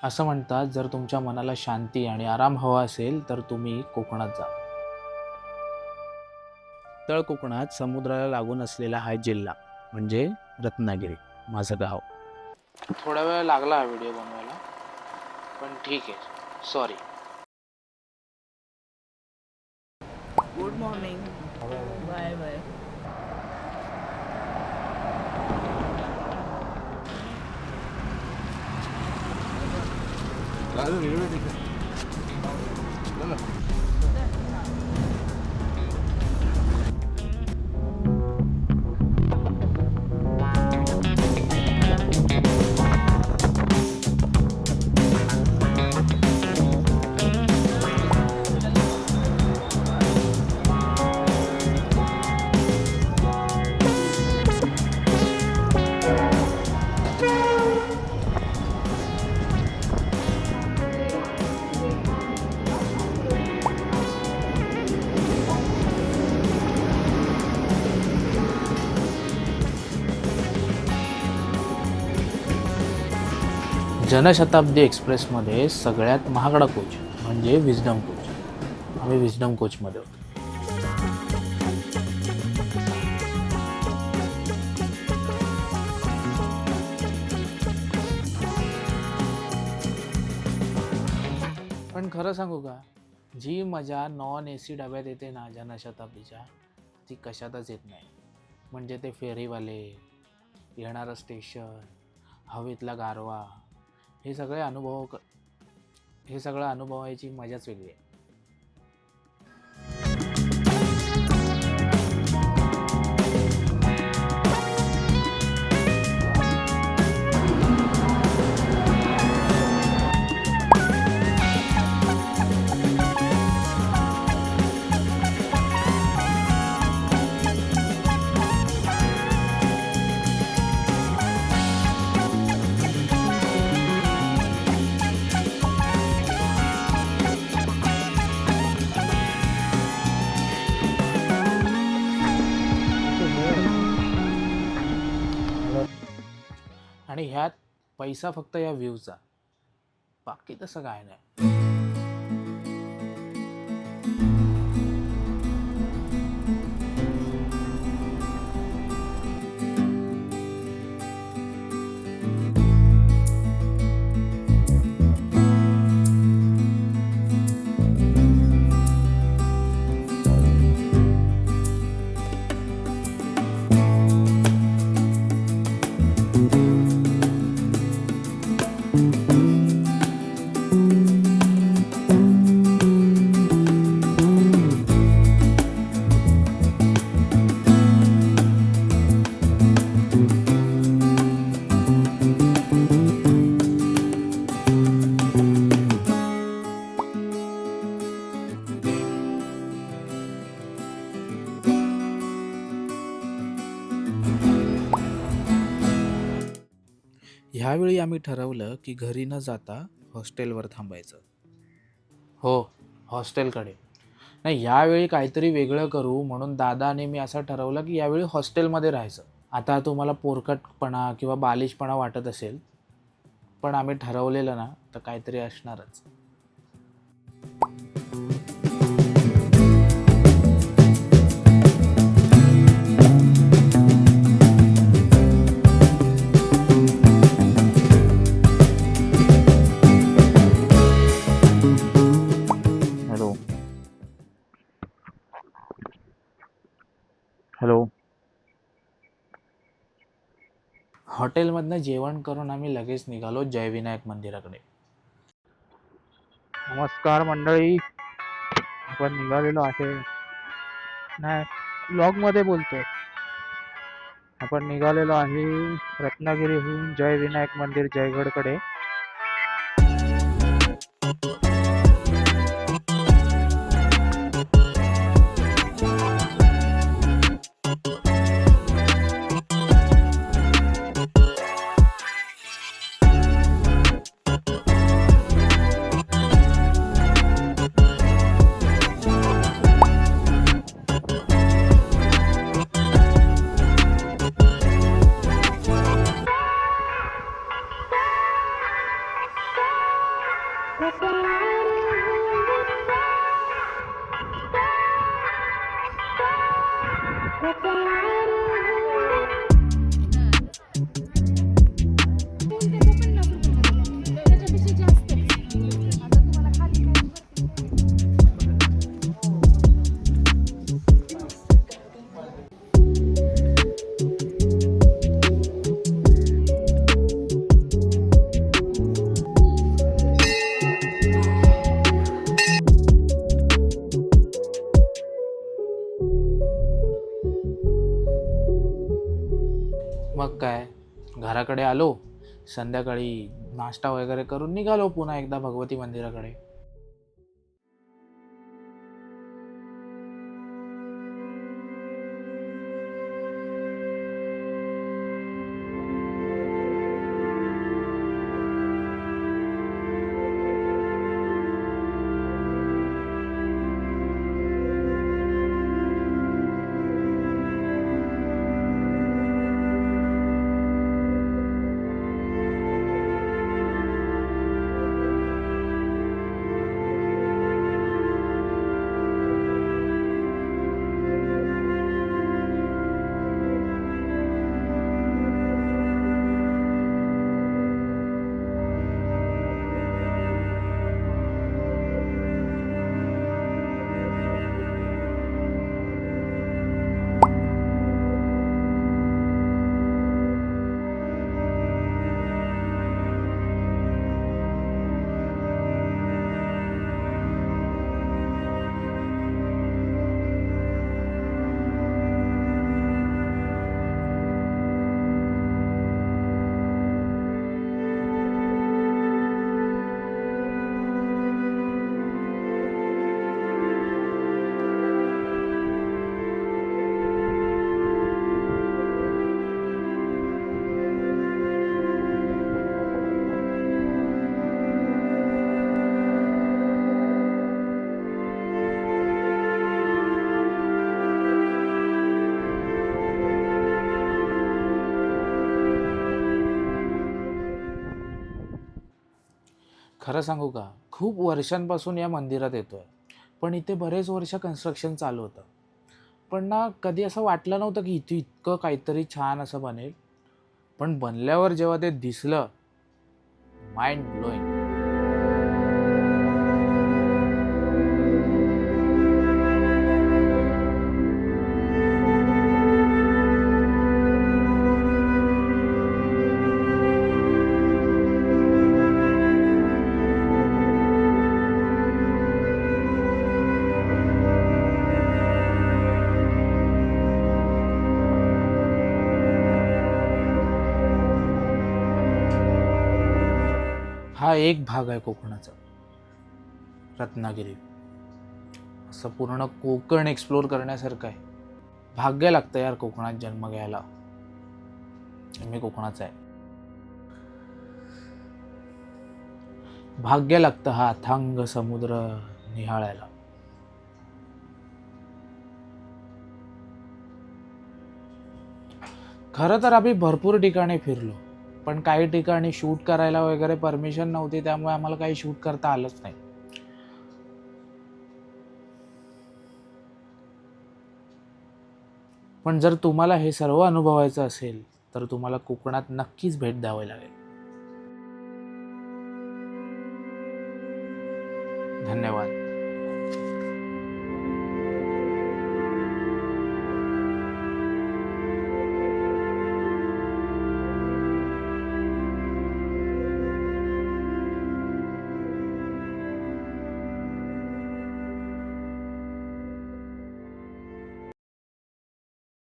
असं म्हणतात, जर तुमच्या मनाला शांती आणि आराम हवा असेल तर तुम्ही कोकणात जा. तळ कोकणात समुद्राला लागून असलेला हा जिल्हा म्हणजे रत्नागिरी, माझं गाव. थोडा वेळ लागला हा व्हिडिओ बनवायला, पण ठीक आहे, sorry. Good morning. Bye bye. Janshatabdi एक्सप्रेसमध्ये सगळ्यात महागडा कोच म्हणजे विजडम कोच. आम्ही विजडम कोचमध्ये होतो. पण खरं सांगू का, जी मजा नॉन AC डब्यात येते ना जनशताब्दीच्या, ती कशातच येत नाही. म्हणजे ते फेरीवाले, येणारं स्टेशन, हवेतला गारवा, हे सगळं अनुभवायची मजाच वेगळी आहे. आणि ह्यात पैसा फक्त या व्ह्यूचा, बाकी तसं काय नाही. ह्यावेळी आम्ही ठरवलं की घरी न जाता हॉस्टेलवर थांबायचं. हो, हॉस्टेलकडे. नाही, यावेळी काहीतरी वेगळं करू म्हणून दादा आणि मी असं ठरवलं की यावेळी हॉस्टेलमध्ये राहायचं. आता तुम्हाला पोरकटपणा किंवा बालिशपणा वाटत असेल, पण आम्ही ठरवलेलं ना, तर काहीतरी असणारच. हॅलो. हॉटेलमधनं जेवण करून आम्ही लगेच निघालो जयविनायक मंदिराकडे. नमस्कार मंडळी, आपण निघालेलो आहे. नाही, ब्लॉगमध्ये बोलतोय. आपण निघालेलो आहे रत्नागिरीहून जयविनायक मंदिर जयगडकडे. मग काय, घराकडे आलो, संध्याकाळी नाश्ता वगैरे करून निघालो पुन्हा एकदा भगवती मंदिराकडे. खरं सांगू का, खूप वर्षांपासून या मंदिरात येतोय, पण इथे बरेच वर्ष कन्स्ट्रक्शन चालू होतं. पण ना कधी असं वाटलं नव्हतं की इथे इतकं काहीतरी छान असं बनेल. पण बनल्यावर जेव्हा ते दिसलं, माइंड ब्लोईंग. हा एक भाग आहे कोकणाचा, रत्नागिरी. असं पूर्ण कोकण एक्सप्लोर करण्यासारखं आहे. भाग्य लागतं यार कोकणात जन्म घ्यायला. मी कोकणाचा आहे. भाग्य लागतं हा अथांग समुद्र निहाळायला. खरं तर आम्ही भरपूर ठिकाणी फिरलो, पण काही ठिकाणी शूट करायला वगैरे परमिशन नव्हती, त्यामुळे आम्हाला काही शूट करता आलंच नाही. पण जर तुम्हाला हे सर्व अनुभवायचं असेल तर तुम्हाला कोकणात नक्कीच भेट द्यावी लागेल. धन्यवाद.